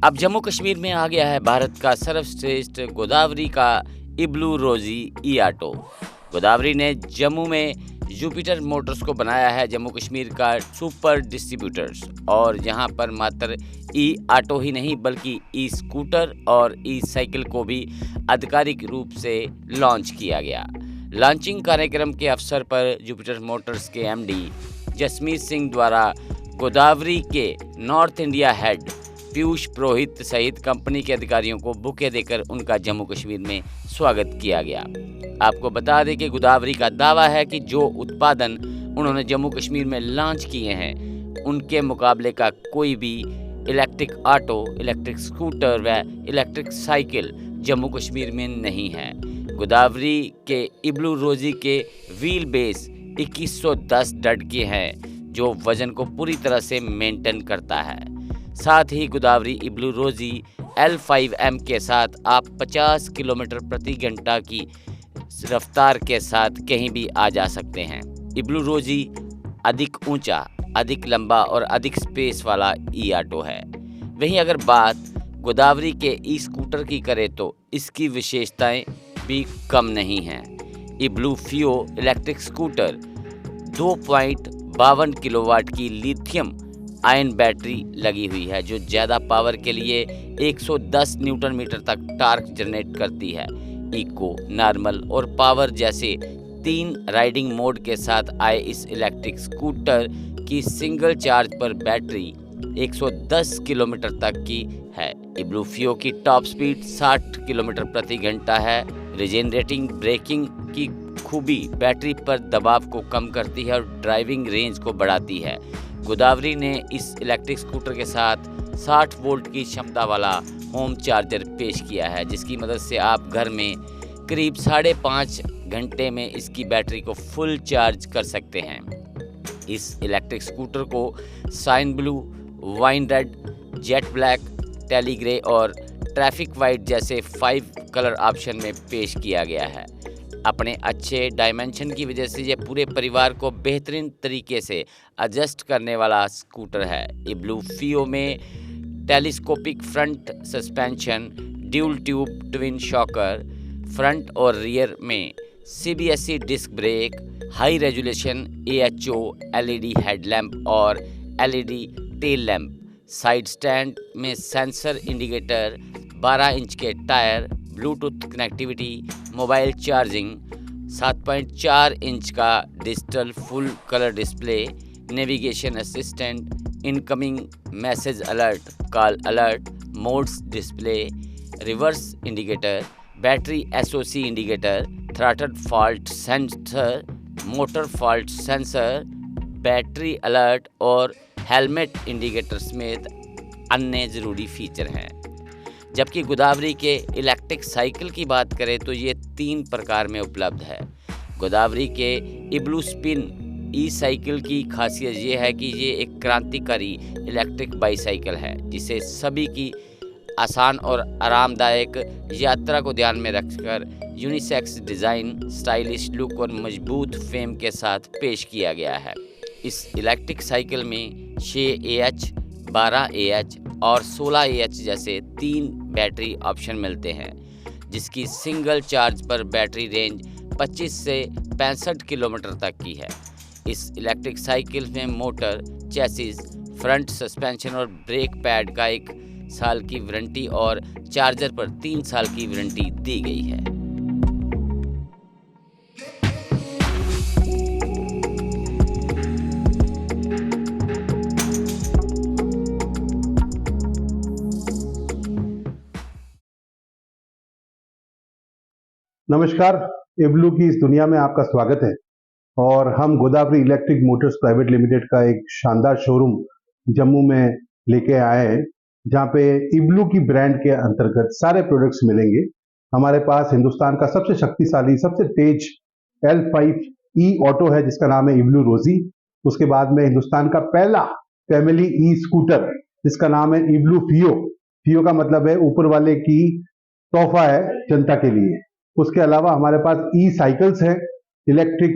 अब जम्मू कश्मीर में आ गया है भारत का सर्वश्रेष्ठ गोदावरी का इब्लू रोजी ई ऑटो। गोदावरी ने जम्मू में जुपिटर मोटर्स को बनाया है जम्मू कश्मीर का सुपर डिस्ट्रीब्यूटर्स, और यहाँ पर मात्र ई ऑटो ही नहीं बल्कि ई स्कूटर और ई साइकिल को भी आधिकारिक रूप से लॉन्च किया गया। लॉन्चिंग कार्यक्रम के अवसर पर जुपिटर मोटर्स के एमडी जसमीत सिंह द्वारा गोदावरी के नॉर्थ इंडिया हेड पीयूष पुरोहित सहित कंपनी के अधिकारियों को बुके देकर उनका जम्मू कश्मीर में स्वागत किया गया। आपको बता दें कि गोदावरी का दावा है कि जो उत्पादन उन्होंने जम्मू कश्मीर में लॉन्च किए हैं उनके मुकाबले का कोई भी इलेक्ट्रिक ऑटो, इलेक्ट्रिक स्कूटर व इलेक्ट्रिक साइकिल जम्मू कश्मीर में नहीं है। गोदावरी के इब्लू रोजी के व्हील बेस 2110 डट के हैं जो वजन को पूरी तरह से मेंटेन करता है। साथ ही गोदावरी इब्लू रोजी L5M के साथ आप 50 किलोमीटर प्रति घंटा की रफ्तार के साथ कहीं भी आ जा सकते हैं। इब्लू रोजी अधिक ऊंचा, अधिक लंबा और अधिक स्पेस वाला ई ऑटो है। वहीं अगर बात गोदावरी के ई स्कूटर की करें तो इसकी विशेषताएं भी कम नहीं हैं। इब्लू फियो इलेक्ट्रिक स्कूटर 2.52 किलोवाट की लिथियम आयन बैटरी लगी हुई है जो ज़्यादा पावर के लिए 110 न्यूटन मीटर तक टार्क जनरेट करती है। इको, नॉर्मल और पावर जैसे 3 राइडिंग मोड के साथ आए इस इलेक्ट्रिक स्कूटर की सिंगल चार्ज पर बैटरी 110 किलोमीटर तक की है। इब्लू फियो की टॉप स्पीड 60 किलोमीटर प्रति घंटा है। रिजेनरेटिंग ब्रेकिंग की खूबी बैटरी पर दबाव को कम करती है और ड्राइविंग रेंज को बढ़ाती है। गोदावरी ने इस इलेक्ट्रिक स्कूटर के साथ 60 वोल्ट की क्षमता वाला होम चार्जर पेश किया है जिसकी मदद से आप घर में करीब 5.5 घंटे में इसकी बैटरी को फुल चार्ज कर सकते हैं। इस इलेक्ट्रिक स्कूटर को cyan blue, wine red, jet black, tele grey और ट्रैफिक वाइट जैसे 5 कलर ऑप्शन में पेश किया गया है। अपने अच्छे डायमेंशन की वजह से ये पूरे परिवार को बेहतरीन तरीके से एडजस्ट करने वाला स्कूटर है। इब्लू फियो में telescopic front suspension, dual tube twin shocker, front और रियर में CBSE disc brake, high resolution AHO LED headlamp और LED tail lamp, side stand में सेंसर इंडिकेटर, 12 इंच के tyre, Bluetooth connectivity, mobile charging, 7.4 inch का digital full colour display, navigation assistant, incoming message alert, call alert, modes display, reverse indicator, battery SOC indicator, throttle fault sensor, motor fault sensor, battery alert और helmet indicator समेत अन्य ज़रूरी feature हैं। जबकि गोदावरी के electric cycle की बात करें तो ये 3 प्रकार में उपलब्ध है। गोदावरी के इब्लू स्पिन ई साइकिल की खासियत ये है कि ये एक क्रांतिकारी इलेक्ट्रिक बाईसाइकिल है जिसे सभी की आसान और आरामदायक यात्रा को ध्यान में रखकर यूनिसेक्स डिज़ाइन, स्टाइलिश लुक और मजबूत फ्रेम के साथ पेश किया गया है। इस इलेक्ट्रिक साइकिल में 6AH, 12AH और 16AH जैसे 3 बैटरी ऑप्शन मिलते हैं जिसकी सिंगल चार्ज पर बैटरी रेंज 25 से 65 किलोमीटर तक की है। इस इलेक्ट्रिक साइकिल में मोटर, चेसिस, फ्रंट सस्पेंशन और ब्रेक पैड का 1 साल की वारंटी और चार्जर पर 3 साल की वारंटी दी गई है। नमस्कार, इब्लू की इस दुनिया में आपका स्वागत है। और हम Godavari electric Motors private limited का एक शानदार शोरूम जम्मू में लेके आए हैं जहाँ पे इब्लू की ब्रांड के अंतर्गत सारे प्रोडक्ट्स मिलेंगे। हमारे पास हिंदुस्तान का सबसे शक्तिशाली, सबसे तेज L5E ऑटो है जिसका नाम है इब्लू रोजी। उसके बाद में हिंदुस्तान का पहला फैमिली ई स्कूटर जिसका नाम है इब्लू फियो। फियो का मतलब है ऊपर वाले की तोहफा है जनता के लिए। उसके अलावा हमारे पास ई साइकिल्स हैं, इलेक्ट्रिक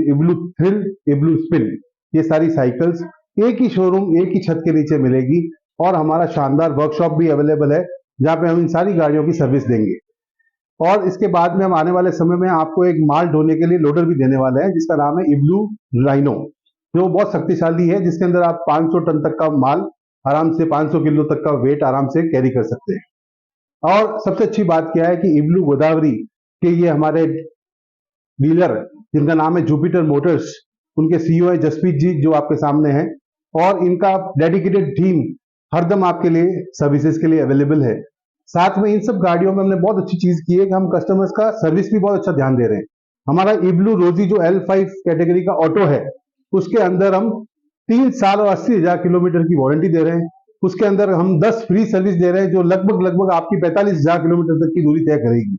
इब्लू थ्रिल, इब्लू स्पिन। ये सारी साइकिल्स एक ही शोरूम, एक ही छत के नीचे मिलेगी और हमारा शानदार वर्कशॉप भी अवेलेबल है जहाँ पे हम इन सारी गाड़ियों की सर्विस देंगे। और इसके बाद में हम आने वाले समय में आपको एक माल ढोने के लिए लोडर भी देने वाले हैं जिसका नाम है इब्लू राइनो, जो बहुत शक्तिशाली है, जिसके अंदर आप 500 टन तक का माल आराम से, 500 किलो तक का वेट आराम से कैरी कर सकते हैं। और सबसे अच्छी बात क्या है कि इब्लू गोदावरी के ये हमारे डीलर जिनका नाम है जुपिटर मोटर्स, उनके सीईओ है जसप्रीत जी जो आपके सामने हैं, और इनका डेडिकेटेड टीम हरदम आपके लिए सर्विसेज के लिए अवेलेबल है। साथ में इन सब गाड़ियों में हमने बहुत अच्छी चीज की है कि हम कस्टमर्स का सर्विस भी बहुत अच्छा ध्यान दे रहे हैं। हमारा इब्लू रोजी जो L5 कैटेगरी का ऑटो है उसके अंदर हम 3 साल और 80,000 किलोमीटर की वारंटी दे रहे हैं। उसके अंदर हम 10 फ्री सर्विस दे रहे हैं जो लगभग आपकी 45,000 किलोमीटर तक की दूरी तय करेगी।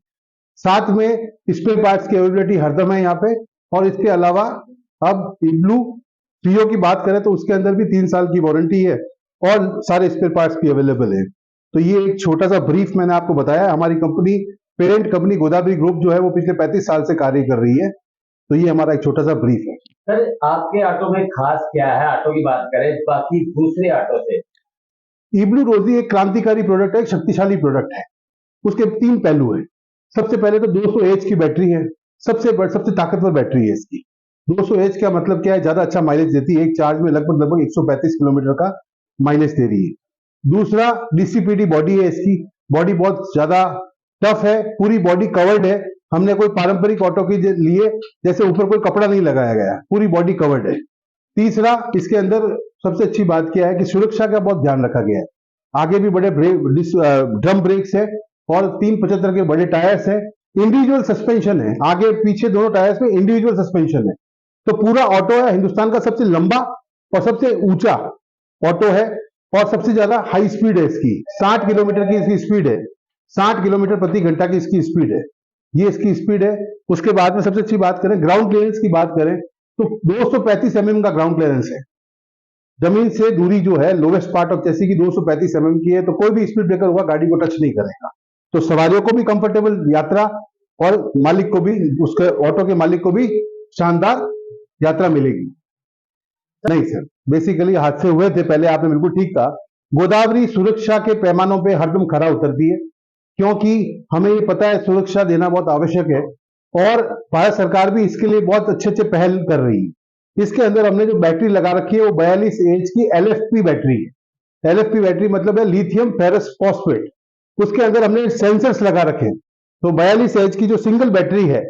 साथ में स्पेयर पार्ट्स की अवेलेबिलिटी हरदम है यहाँ पे। और इसके अलावा अब इब्लू फियो की बात करें तो उसके अंदर भी 3 साल की वारंटी है और सारे स्पेयर पार्ट्स भी अवेलेबल है। तो ये एक छोटा सा ब्रीफ मैंने आपको बताया। हमारी company, parent company Godavari group जो है वो पिछले 35 साल से कार्य कर रही है। तो ये हमारा एक छोटा सा ब्रीफ है। सर, आपके ऑटो में खास क्या है, ऑटो की बात करें बाकी दूसरे ऑटो से? इब्लू रोजी एक क्रांतिकारी प्रोडक्ट है, एक शक्तिशाली प्रोडक्ट है। उसके 3 पहलू हैं। सबसे पहले तो 200 एच की बैटरी है, सबसे ताकतवर बैटरी है इसकी। 200 एच का मतलब क्या है? ज्यादा अच्छा माइलेज देती है। एक चार्ज में लगभग 135 किलोमीटर का माइलेज दे रही है। दूसरा, डीसीपीडी बॉडी है इसकी। बॉडी बहुत ज्यादा टफ है, पूरी बॉडी कवर्ड है। हमने कोई पारंपरिक ऑटो के लिए जैसे ऊपर कोई कपड़ा नहीं लगाया गया, पूरी बॉडी कवर्ड है। तीसरा, इसके अंदर सबसे अच्छी बात क्या है कि सुरक्षा का बहुत ध्यान रखा गया है। आगे भी बड़े ड्रम ब्रेक्स है और 375 के बड़े टायर्स है। इंडिविजुअल सस्पेंशन है, आगे पीछे दोनों टायर्स में इंडिविजुअल सस्पेंशन है। तो पूरा ऑटो है, हिंदुस्तान का सबसे लंबा और सबसे ऊंचा ऑटो है और सबसे ज्यादा हाई स्पीड है इसकी। 60 किलोमीटर की इसकी स्पीड है, 60 किलोमीटर प्रति घंटा की इसकी स्पीड है, ये इसकी स्पीड है। उसके बाद में सबसे अच्छी बात करें, ग्राउंड क्लियरेंस की बात करें तो 235 mm का ग्राउंड क्लियरेंस है। जमीन से दूरी जो है लोवेस्ट पार्ट ऑफ चेसी की 235 mm की है। तो कोई भी स्पीड ब्रेकर हुआ गाड़ी को टच नहीं करेगा। तो सवारियों को भी कंफर्टेबल यात्रा और मालिक को भी, उसके ऑटो के मालिक को भी शानदार यात्रा मिलेगी। नहीं सर, बेसिकली हादसे हुए थे पहले, आपने बिल्कुल ठीक कहा। गोदावरी सुरक्षा के पैमानों पे हरदम खरा उतरती है क्योंकि हमें ये पता है सुरक्षा देना बहुत आवश्यक है और भारत सरकार भी इसके लिए बहुत अच्छे पहल कर रही है। इसके अंदर हमने जो बैटरी लगा रखी है वो 42 एच की LFP बैटरी है। LFP बैटरी मतलब है लिथियम फेरस फॉस्फेट। उसके अंदर हमने सेंसर्स लगा रखे हैं। तो 42 एच की जो सिंगल बैटरी है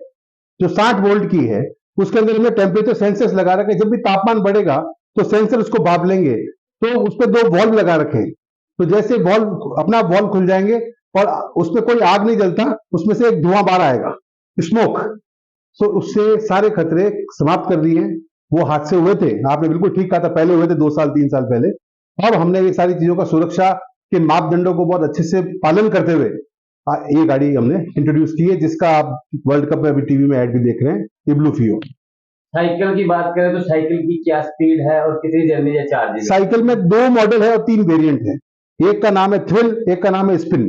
जो 60 वोल्ट की है, उसके अंदर हमने टेम्परेचर सेंसर्स लगा रखे। जब भी तापमान बढ़ेगा तो सेंसर उसको भाप लेंगे। तो उस पर 2 वॉल्व लगा रखे। तो जैसे वॉल्व अपना वॉल्व खुल जाएंगे और उसमें कोई आग नहीं जलता, उसमें से एक धुआं बाहर आएगा, स्मोक। तो उससे सारे खतरे समाप्त कर दिए। वो हादसे हुए थे, आपने बिल्कुल ठीक कहा था, पहले हुए थे 2 साल 3 साल पहले। अब हमने ये सारी चीजों का, सुरक्षा के मापदंडों को बहुत अच्छे से पालन करते हुए ये गाड़ी हमने इंट्रोड्यूस की है, जिसका आप वर्ल्ड कप में अभी टीवी में ऐड भी देख रहे हैं, इब्लू फियो। साइकिल की बात करें तो साइकिल की क्या स्पीड है और कितनी जल्दी है चार्जिंग? साइकिल में 2 मॉडल है और 3 वेरिएंट है। एक का नाम है थ्रिल, एक का नाम है स्पिन।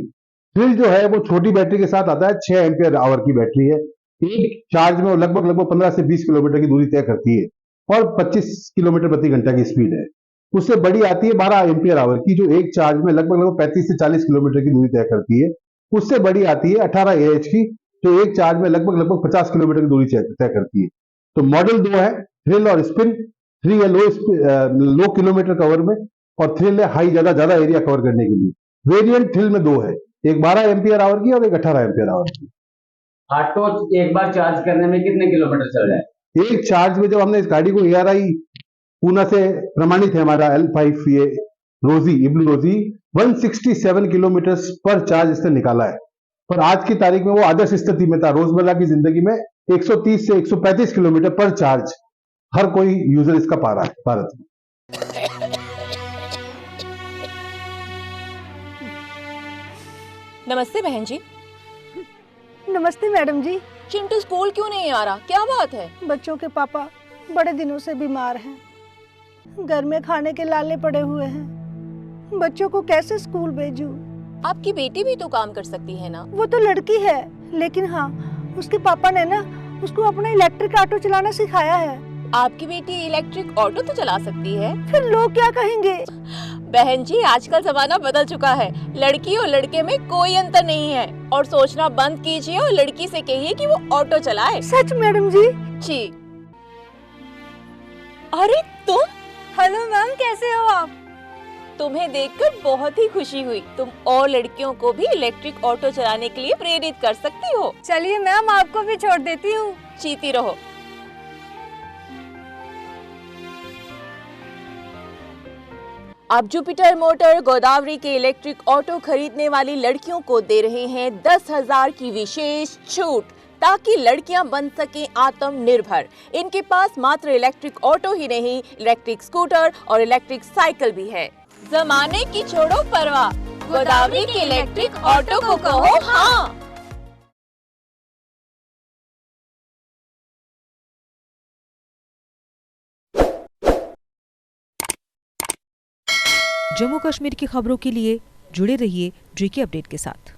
थ्रिल जो है वो छोटी बैटरी के साथ आता है, 6 एम्पियर आवर की बैटरी है। एक चार्ज में वो लगभग 15 से 20 किलोमीटर की दूरी तय करती है और 25 किलोमीटर प्रति घंटा की स्पीड है। उससे बड़ी आती है 12 एम्पियर आवर की, जो एक चार्ज में लगभग 35 से 40 किलोमीटर की दूरी तय करती है। उससे बड़ी आती है 18 AH की, जो एक चार्ज में लगभग 50 किलोमीटर की दूरी तय करती है। तो मॉडल 2 है, थ्रिल और स्पिन। थ्रिल है लो किलोमीटर कवर में और थ्रिल है हाई, ज्यादा एरिया कवर करने के लिए। वेरिएंट थ्रिल में 2 है, एक 12 एम्पियर आवर की और एक 18 एम्पियर आवर की। ऑटो एक बार चार्ज करने में कितने किलोमीटर चल रहा है? एक चार्ज में, जब हमने इस गाड़ी को ARI पूना से प्रमाणित है हमारा L5 ये रोजी, इब्लू रोजी, 167 किलोमीटर पर चार्ज इसने निकाला है। पर आज की तारीख में वो आदर्श स्थिति में था। रोजमर्रा की जिंदगी में 130 से 135 किलोमीटर पर चार्ज हर कोई यूजर इसका पा रहा है भारत में। नमस्ते बहन जी। नमस्ते मैडम जी। चिंटू स्कूल क्यों नहीं आ रहा, क्या बात है? बच्चों के पापा बड़े दिनों से बीमार हैं, घर में खाने के लाले पड़े हुए हैं, बच्चों को कैसे स्कूल भेजूं? आपकी बेटी भी तो काम कर सकती है ना। वो तो लड़की है, लेकिन हाँ, उसके पापा ने ना उसको अपना इलेक्ट्रिक ऑटो चलाना सिखाया है। आपकी बेटी इलेक्ट्रिक ऑटो तो चला सकती है। फिर लोग क्या कहेंगे? बहन जी, आजकल जमाना बदल चुका है। लड़की और लड़के में कोई अंतर नहीं है। और सोचना बंद कीजिए और लड़की से कहिए कि वो ऑटो चलाए। सच मैडम जी। जी। अरे तुम? हेलो मैम, कैसे हो आप? तुम्हें देखकर बहुत ही खुशी हुई। तुम और लड़कियों को भी इलेक्ट्रिक ऑटो चलाने के लिए प्रेरित कर सकती हो। चलिए मैम, आपको भी छोड़ देती हूँ। जीती रहो। अब जुपिटर मोटर गोदावरी के इलेक्ट्रिक ऑटो खरीदने वाली लड़कियों को दे रहे हैं 10,000 की विशेष छूट, ताकि लड़कियां बन सकें आत्मनिर्भर। इनके पास मात्र इलेक्ट्रिक ऑटो ही नहीं, इलेक्ट्रिक स्कूटर और इलेक्ट्रिक साइकिल भी है। जमाने की छोड़ो परवाह, गोदावरी के इलेक्ट्रिक ऑटो को कहो हाँ। जम्मू कश्मीर की खबरों के लिए जुड़े रहिए JK अपडेट के साथ।